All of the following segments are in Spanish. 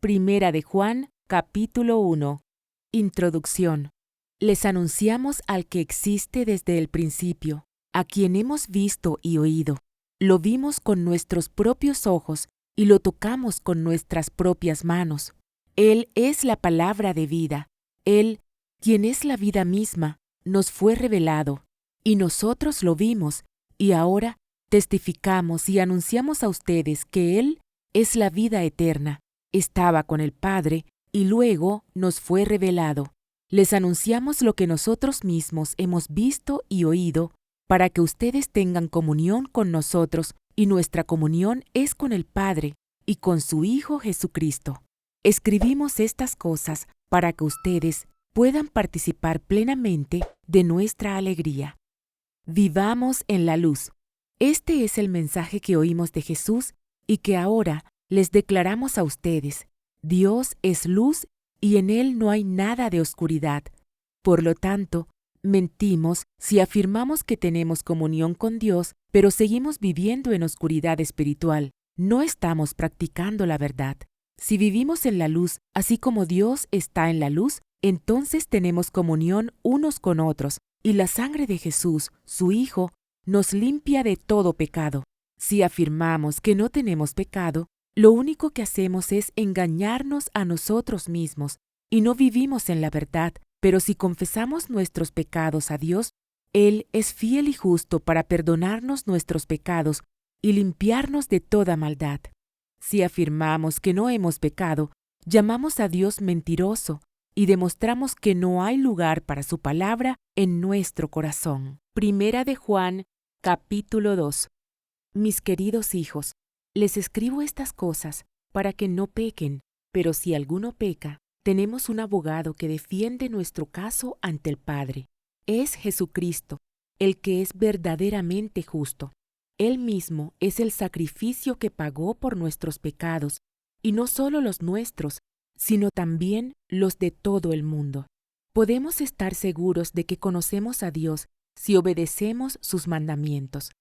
Primera de Juan, capítulo 1. Introducción. Les anunciamos al que existe desde el principio, a quien hemos visto y oído. Lo vimos con nuestros propios ojos y lo tocamos con nuestras propias manos. Él es la palabra de vida. Él, quien es la vida misma, nos fue revelado, y nosotros lo vimos, y ahora testificamos y anunciamos a ustedes que Él es la vida eterna. Estaba con el Padre, y luego nos fue revelado. Les anunciamos lo que nosotros mismos hemos visto y oído, para que ustedes tengan comunión con nosotros, y nuestra comunión es con el Padre y con su Hijo Jesucristo. Escribimos estas cosas para que ustedes puedan participar plenamente de nuestra alegría. Vivamos en la luz. Este es el mensaje que oímos de Jesús y que ahora les declaramos a ustedes. Dios es luz y en Él no hay nada de oscuridad. Por lo tanto, mentimos si afirmamos que tenemos comunión con Dios, pero seguimos viviendo en oscuridad espiritual. No estamos practicando la verdad. Si vivimos en la luz, así como Dios está en la luz, entonces tenemos comunión unos con otros, y la sangre de Jesús, su Hijo, nos limpia de todo pecado. Si afirmamos que no tenemos pecado, lo único que hacemos es engañarnos a nosotros mismos, y no vivimos en la verdad. Pero si confesamos nuestros pecados a Dios, Él es fiel y justo para perdonarnos nuestros pecados y limpiarnos de toda maldad. Si afirmamos que no hemos pecado, llamamos a Dios mentiroso y demostramos que no hay lugar para su palabra en nuestro corazón. Primera de Juan, capítulo 2. Mis queridos hijos, les escribo estas cosas para que no pequen, pero si alguno peca, tenemos un abogado que defiende nuestro caso ante el Padre. Es Jesucristo, el que es verdaderamente justo. Él mismo es el sacrificio que pagó por nuestros pecados, y no solo los nuestros, sino también los de todo el mundo. Podemos estar seguros de que conocemos a Dios si obedecemos sus mandamientos.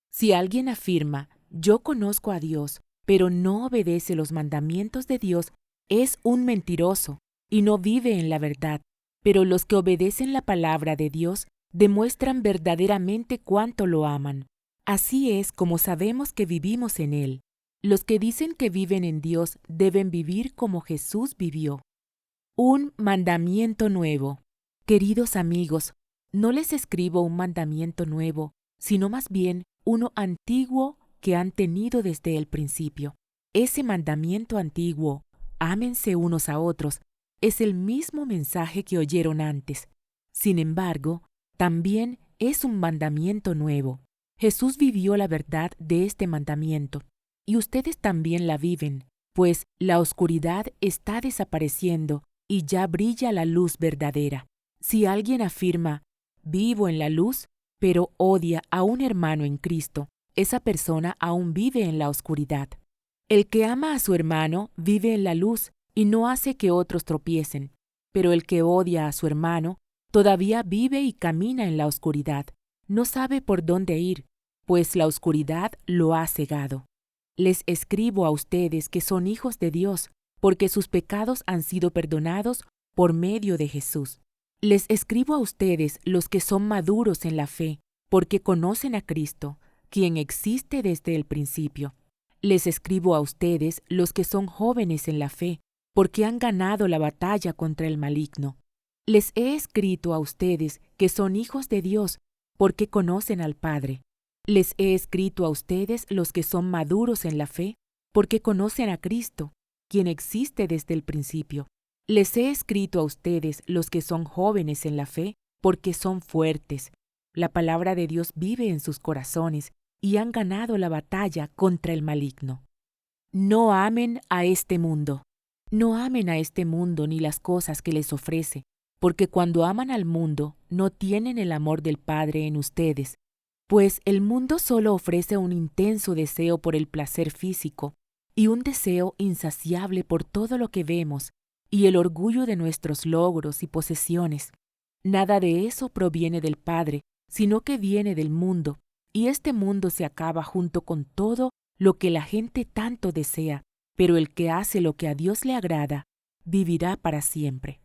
Si alguien afirma, yo conozco a Dios, pero no obedece los mandamientos de Dios, es un mentiroso y no vive en la verdad. Pero los que obedecen la palabra de Dios demuestran verdaderamente cuánto lo aman. Así es como sabemos que vivimos en Él. Los que dicen que viven en Dios deben vivir como Jesús vivió. Un mandamiento nuevo. Queridos amigos, no les escribo un mandamiento nuevo, sino más bien uno antiguo que han tenido desde el principio. Ese mandamiento antiguo, ámense unos a otros, es el mismo mensaje que oyeron antes. Sin embargo, también es un mandamiento nuevo. Jesús vivió la verdad de este mandamiento, y ustedes también la viven, pues la oscuridad está desapareciendo y ya brilla la luz verdadera. Si alguien afirma, vivo en la luz, pero odia a un hermano en Cristo, esa persona aún vive en la oscuridad. El que ama a su hermano vive en la luz y no hace que otros tropiecen, pero el que odia a su hermano todavía vive y camina en la oscuridad. No sabe por dónde ir, pues la oscuridad lo ha cegado. Les escribo a ustedes que son hijos de Dios, porque sus pecados han sido perdonados por medio de Jesús. Les escribo a ustedes los que son maduros en la fe, porque conocen a Cristo, quien existe desde el principio. Les escribo a ustedes los que son jóvenes en la fe, porque han ganado la batalla contra el maligno. Les he escrito a ustedes que son hijos de Dios, porque conocen al Padre. Les he escrito a ustedes los que son maduros en la fe, porque conocen a Cristo, quien existe desde el principio. Les he escrito a ustedes los que son jóvenes en la fe, porque son fuertes. La palabra de Dios vive en sus corazones y han ganado la batalla contra el maligno. No amen a este mundo. No amen a este mundo ni las cosas que les ofrece, porque cuando aman al mundo no tienen el amor del Padre en ustedes, pues el mundo solo ofrece un intenso deseo por el placer físico y un deseo insaciable por todo lo que vemos y el orgullo de nuestros logros y posesiones. Nada de eso proviene del Padre, sino que viene del mundo, y este mundo se acaba junto con todo lo que la gente tanto desea. pero el que hace lo que a Dios le agrada, vivirá para siempre.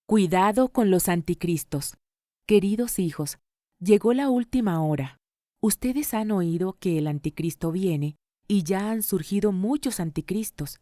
Cuidado con los anticristos. Queridos hijos, llegó la última hora. Ustedes han oído que el anticristo viene y ya han surgido muchos anticristos.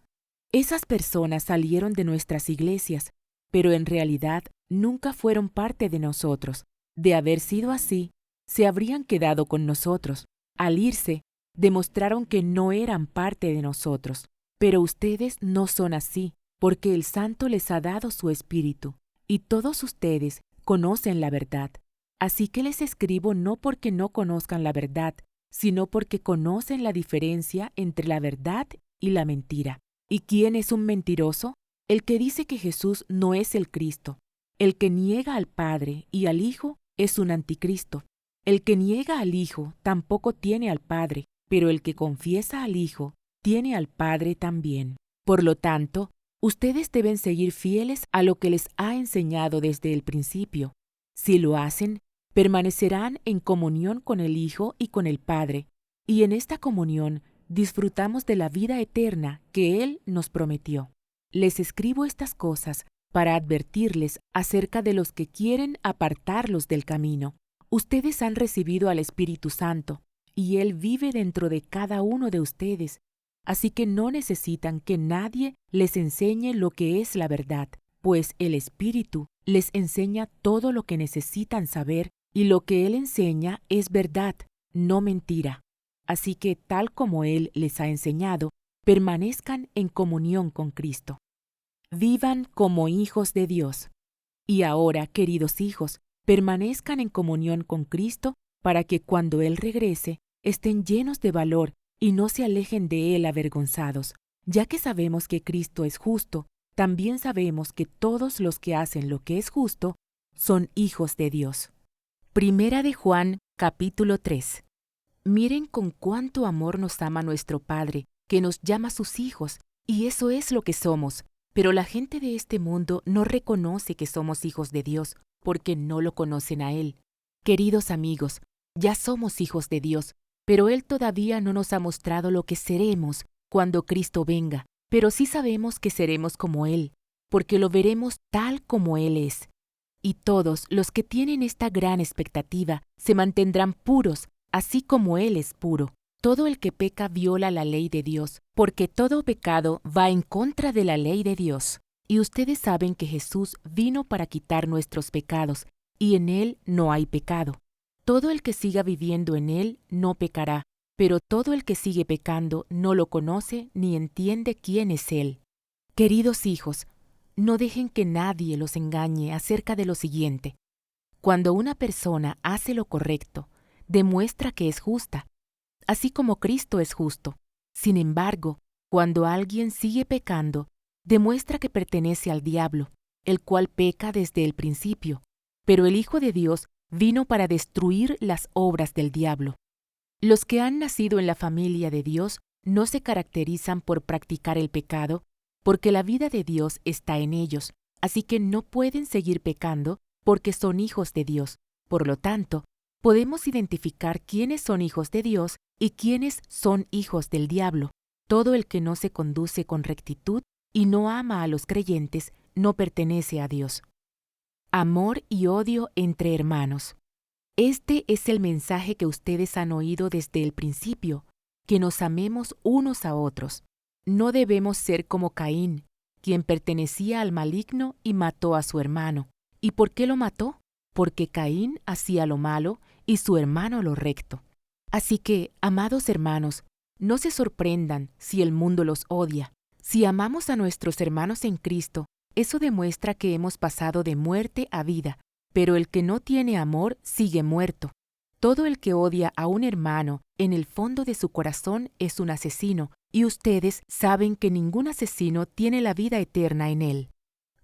Esas personas salieron de nuestras iglesias, pero en realidad nunca fueron parte de nosotros. De haber sido así, se habrían quedado con nosotros. Al irse, demostraron que no eran parte de nosotros. Pero ustedes no son así, porque el Santo les ha dado su Espíritu, y todos ustedes conocen la verdad. Así que les escribo no porque no conozcan la verdad, sino porque conocen la diferencia entre la verdad y la mentira. ¿Y quién es un mentiroso? El que dice que Jesús no es el Cristo. El que niega al Padre y al Hijo es un anticristo. El que niega al Hijo tampoco tiene al Padre, pero el que confiesa al Hijo tiene al Padre también. Por lo tanto, ustedes deben seguir fieles a lo que les ha enseñado desde el principio. Si lo hacen, permanecerán en comunión con el Hijo y con el Padre, y en esta comunión disfrutamos de la vida eterna que Él nos prometió. Les escribo estas cosas para advertirles acerca de los que quieren apartarlos del camino. Ustedes han recibido al Espíritu Santo, y Él vive dentro de cada uno de ustedes, así que no necesitan que nadie les enseñe lo que es la verdad, pues el Espíritu les enseña todo lo que necesitan saber, y lo que Él enseña es verdad, no mentira. Así que, tal como Él les ha enseñado, permanezcan en comunión con Cristo. Vivan como hijos de Dios. Y ahora, queridos hijos, permanezcan en comunión con Cristo para que cuando Él regrese, estén llenos de valor y no se alejen de Él avergonzados. Ya que sabemos que Cristo es justo, también sabemos que todos los que hacen lo que es justo son hijos de Dios. Primera de Juan, capítulo 3. Miren con cuánto amor nos ama nuestro Padre, que nos llama sus hijos, y eso es lo que somos. Pero la gente de este mundo no reconoce que somos hijos de Dios, porque no lo conocen a Él. Queridos amigos, ya somos hijos de Dios, pero Él todavía no nos ha mostrado lo que seremos cuando Cristo venga, pero sí sabemos que seremos como Él, porque lo veremos tal como Él es. Y todos los que tienen esta gran expectativa se mantendrán puros, así como Él es puro. Todo el que peca viola la ley de Dios, porque todo pecado va en contra de la ley de Dios. Y ustedes saben que Jesús vino para quitar nuestros pecados, y en Él no hay pecado. Todo el que siga viviendo en Él no pecará, pero todo el que sigue pecando no lo conoce ni entiende quién es Él. Queridos hijos, no dejen que nadie los engañe acerca de lo siguiente. Cuando una persona hace lo correcto, demuestra que es justa, así como Cristo es justo. Sin embargo, cuando alguien sigue pecando, demuestra que pertenece al diablo, el cual peca desde el principio. Pero el Hijo de Dios vino para destruir las obras del diablo. Los que han nacido en la familia de Dios no se caracterizan por practicar el pecado, porque la vida de Dios está en ellos, así que no pueden seguir pecando porque son hijos de Dios. Por lo tanto, podemos identificar quiénes son hijos de Dios y quiénes son hijos del diablo. Todo el que no se conduce con rectitud y no ama a los creyentes no pertenece a Dios. Amor y odio entre hermanos. Este es el mensaje que ustedes han oído desde el principio, que nos amemos unos a otros. No debemos ser como Caín, quien pertenecía al maligno y mató a su hermano. ¿Y por qué lo mató? Porque Caín hacía lo malo y su hermano lo recto. Así que, amados hermanos, no se sorprendan si el mundo los odia. Si amamos a nuestros hermanos en Cristo, eso demuestra que hemos pasado de muerte a vida, pero el que no tiene amor sigue muerto. Todo el que odia a un hermano en el fondo de su corazón es un asesino, y ustedes saben que ningún asesino tiene la vida eterna en él.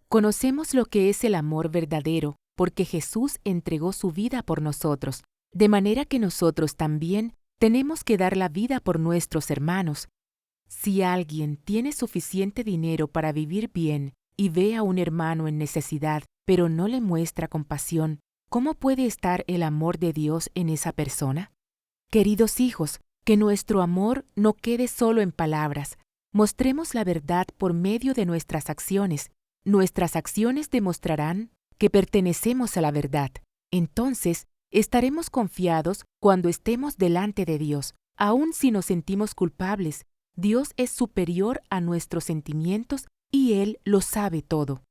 Conocemos lo que es el amor verdadero, porque Jesús entregó su vida por nosotros, de manera que nosotros también tenemos que dar la vida por nuestros hermanos. Si alguien tiene suficiente dinero para vivir bien y ve a un hermano en necesidad, pero no le muestra compasión, ¿cómo puede estar el amor de Dios en esa persona? Queridos hijos, que nuestro amor no quede solo en palabras. Mostremos la verdad por medio de nuestras acciones. Nuestras acciones demostrarán que pertenecemos a la verdad. Entonces, estaremos confiados cuando estemos delante de Dios. Aun si nos sentimos culpables, Dios es superior a nuestros sentimientos y Él lo sabe todo.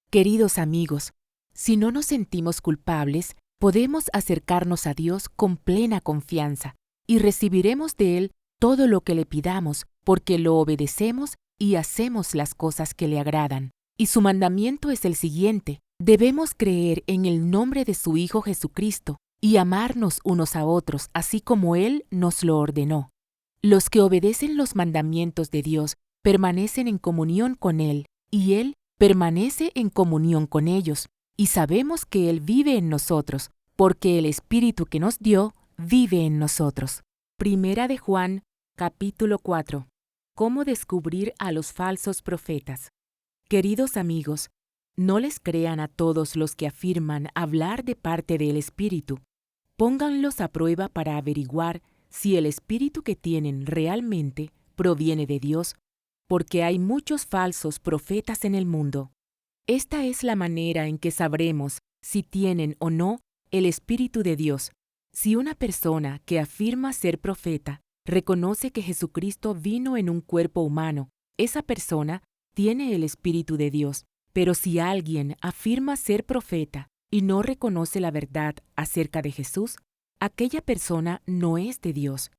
Queridos amigos, si no nos sentimos culpables, podemos acercarnos a Dios con plena confianza y recibiremos de Él todo lo que le pidamos, porque lo obedecemos y hacemos las cosas que le agradan. Y su mandamiento es el siguiente: debemos creer en el nombre de su Hijo Jesucristo y amarnos unos a otros, así como Él nos lo ordenó. Los que obedecen los mandamientos de Dios permanecen en comunión con Él, y Él permanece en comunión con ellos, y sabemos que Él vive en nosotros, porque el Espíritu que nos dio vive en nosotros. Primera de Juan, capítulo 4. ¿Cómo descubrir a los falsos profetas? Queridos amigos, no les crean a todos los que afirman hablar de parte del Espíritu. Pónganlos a prueba para averiguar si el Espíritu que tienen realmente proviene de Dios, porque hay muchos falsos profetas en el mundo. Esta es la manera en que sabremos si tienen o no el Espíritu de Dios. Si una persona que afirma ser profeta reconoce que Jesucristo vino en un cuerpo humano, esa persona tiene el Espíritu de Dios. Pero si alguien afirma ser profeta y no reconoce la verdad acerca de Jesús, aquella persona no es de Dios.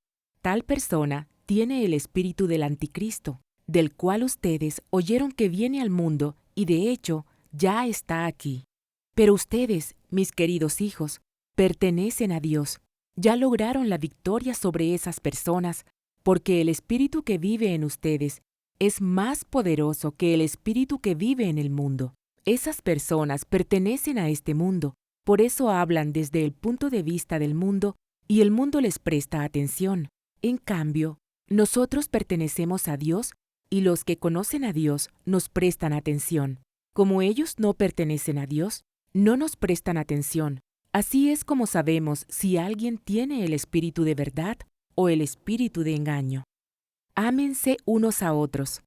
Tal persona tiene el espíritu del anticristo, del cual ustedes oyeron que viene al mundo y de hecho ya está aquí. Pero ustedes, mis queridos hijos, pertenecen a Dios. Ya lograron la victoria sobre esas personas, porque el espíritu que vive en ustedes es más poderoso que el espíritu que vive en el mundo. Esas personas pertenecen a este mundo, por eso hablan desde el punto de vista del mundo y el mundo les presta atención. En cambio, nosotros pertenecemos a Dios y los que conocen a Dios nos prestan atención. Como ellos no pertenecen a Dios, no nos prestan atención. Así es como sabemos si alguien tiene el espíritu de verdad o el espíritu de engaño. Ámense unos a otros.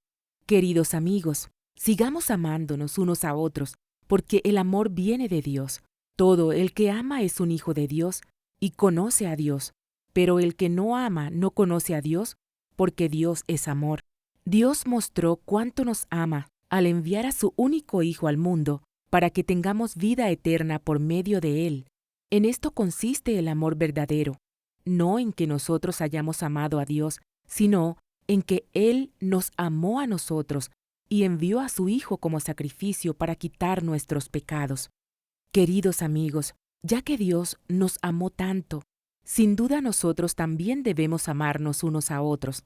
Queridos amigos, sigamos amándonos unos a otros, porque el amor viene de Dios. Todo el que ama es un hijo de Dios y conoce a Dios, pero el que no ama no conoce a Dios, porque Dios es amor. Dios mostró cuánto nos ama al enviar a su único Hijo al mundo para que tengamos vida eterna por medio de Él. En esto consiste el amor verdadero, no en que nosotros hayamos amado a Dios, sino en que Él nos amó a nosotros y envió a su Hijo como sacrificio para quitar nuestros pecados. Queridos amigos, ya que Dios nos amó tanto, sin duda nosotros también debemos amarnos unos a otros.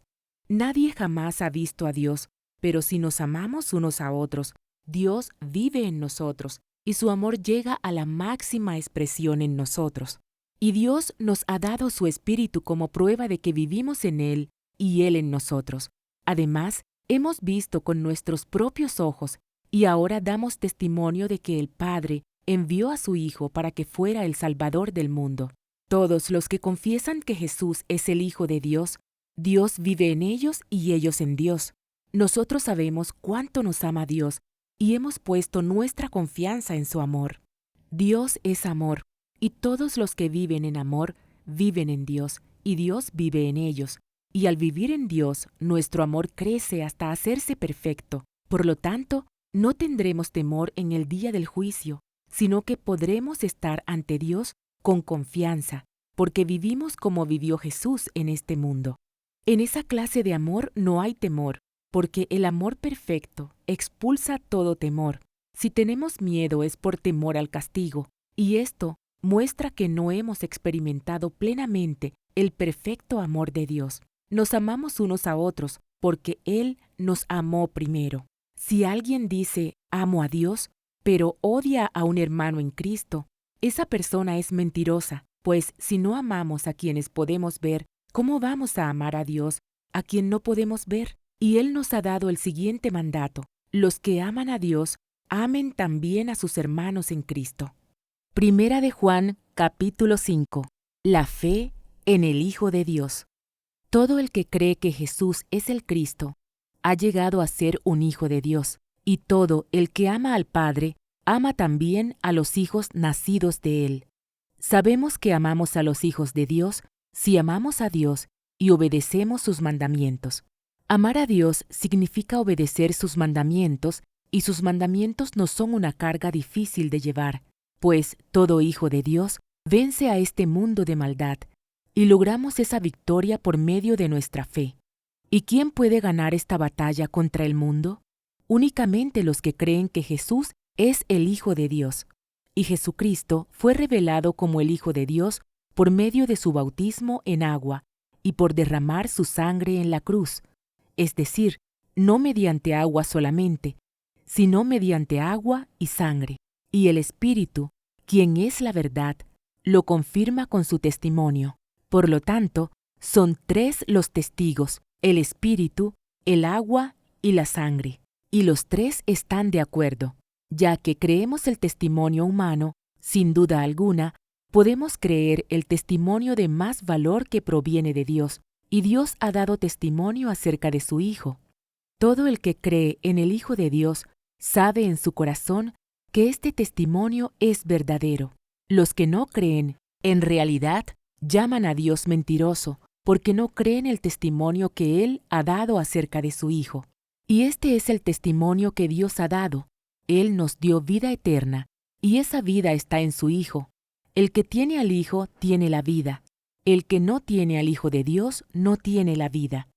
Nadie jamás ha visto a Dios, pero si nos amamos unos a otros, Dios vive en nosotros y su amor llega a la máxima expresión en nosotros. Y Dios nos ha dado su Espíritu como prueba de que vivimos en Él y Él en nosotros. Además, hemos visto con nuestros propios ojos y ahora damos testimonio de que el Padre envió a su Hijo para que fuera el Salvador del mundo. Todos los que confiesan que Jesús es el Hijo de Dios, Dios vive en ellos y ellos en Dios. Nosotros sabemos cuánto nos ama Dios y hemos puesto nuestra confianza en su amor. Dios es amor, y todos los que viven en amor viven en Dios, y Dios vive en ellos. Y al vivir en Dios, nuestro amor crece hasta hacerse perfecto. Por lo tanto, no tendremos temor en el día del juicio, sino que podremos estar ante Dios con confianza, porque vivimos como vivió Jesús en este mundo. En esa clase de amor no hay temor, porque el amor perfecto expulsa todo temor. Si tenemos miedo es por temor al castigo, y esto muestra que no hemos experimentado plenamente el perfecto amor de Dios. Nos amamos unos a otros porque Él nos amó primero. Si alguien dice, amo a Dios, pero odia a un hermano en Cristo, esa persona es mentirosa, pues si no amamos a quienes podemos ver, ¿cómo vamos a amar a Dios, a quien no podemos ver? Y Él nos ha dado el siguiente mandato: los que aman a Dios, amen también a sus hermanos en Cristo. Primera de Juan, capítulo 5. La fe en el Hijo de Dios. Todo el que cree que Jesús es el Cristo, ha llegado a ser un hijo de Dios, y todo el que ama al Padre, ama también a los hijos nacidos de Él. Sabemos que amamos a los hijos de Dios si amamos a Dios y obedecemos sus mandamientos. Amar a Dios significa obedecer sus mandamientos, y sus mandamientos no son una carga difícil de llevar, pues todo hijo de Dios vence a este mundo de maldad, y logramos esa victoria por medio de nuestra fe. ¿Y quién puede ganar esta batalla contra el mundo? Únicamente los que creen que Jesús es el Hijo de Dios. Y Jesucristo fue revelado como el Hijo de Dios por medio de su bautismo en agua y por derramar su sangre en la cruz, es decir, no mediante agua solamente, sino mediante agua y sangre. Y el Espíritu, quien es la verdad, lo confirma con su testimonio. Por lo tanto, son tres los testigos: el Espíritu, el agua y la sangre. Y los tres están de acuerdo. Ya que creemos el testimonio humano, sin duda alguna, podemos creer el testimonio de más valor que proviene de Dios, y Dios ha dado testimonio acerca de su Hijo. Todo el que cree en el Hijo de Dios sabe en su corazón que este testimonio es verdadero. Los que no creen, en realidad, llaman a Dios mentiroso, porque no creen el testimonio que Él ha dado acerca de su Hijo. Y este es el testimonio que Dios ha dado: Él nos dio vida eterna, y esa vida está en su Hijo. El que tiene al Hijo tiene la vida. El que no tiene al Hijo de Dios no tiene la vida.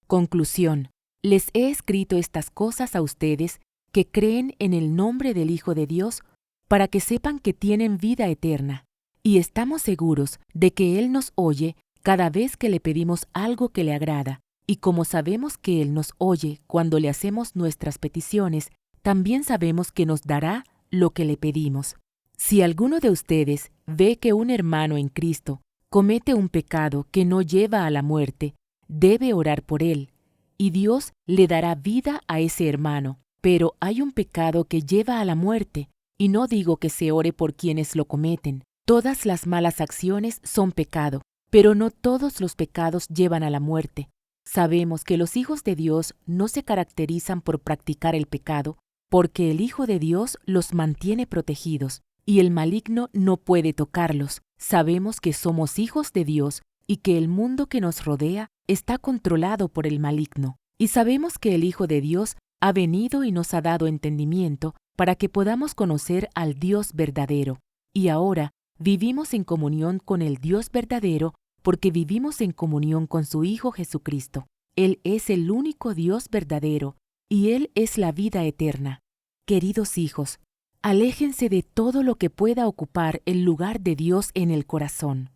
Conclusión: les he escrito estas cosas a ustedes que creen en el nombre del Hijo de Dios, para que sepan que tienen vida eterna. Y estamos seguros de que Él nos oye cada vez que le pedimos algo que le agrada. Y como sabemos que Él nos oye cuando le hacemos nuestras peticiones, también sabemos que nos dará lo que le pedimos. Si alguno de ustedes ve que un hermano en Cristo comete un pecado que no lleva a la muerte, debe orar por él, y Dios le dará vida a ese hermano. Pero hay un pecado que lleva a la muerte, y no digo que se ore por quienes lo cometen. Todas las malas acciones son pecado, pero no todos los pecados llevan a la muerte. Sabemos que los hijos de Dios no se caracterizan por practicar el pecado, porque el Hijo de Dios los mantiene protegidos, y el maligno no puede tocarlos. Sabemos que somos hijos de Dios y que el mundo que nos rodea está controlado por el maligno. Y sabemos que el Hijo de Dios ha venido y nos ha dado entendimiento para que podamos conocer al Dios verdadero. Y ahora vivimos en comunión con el Dios verdadero porque vivimos en comunión con su Hijo Jesucristo. Él es el único Dios verdadero, y Él es la vida eterna. Queridos hijos, aléjense de todo lo que pueda ocupar el lugar de Dios en el corazón.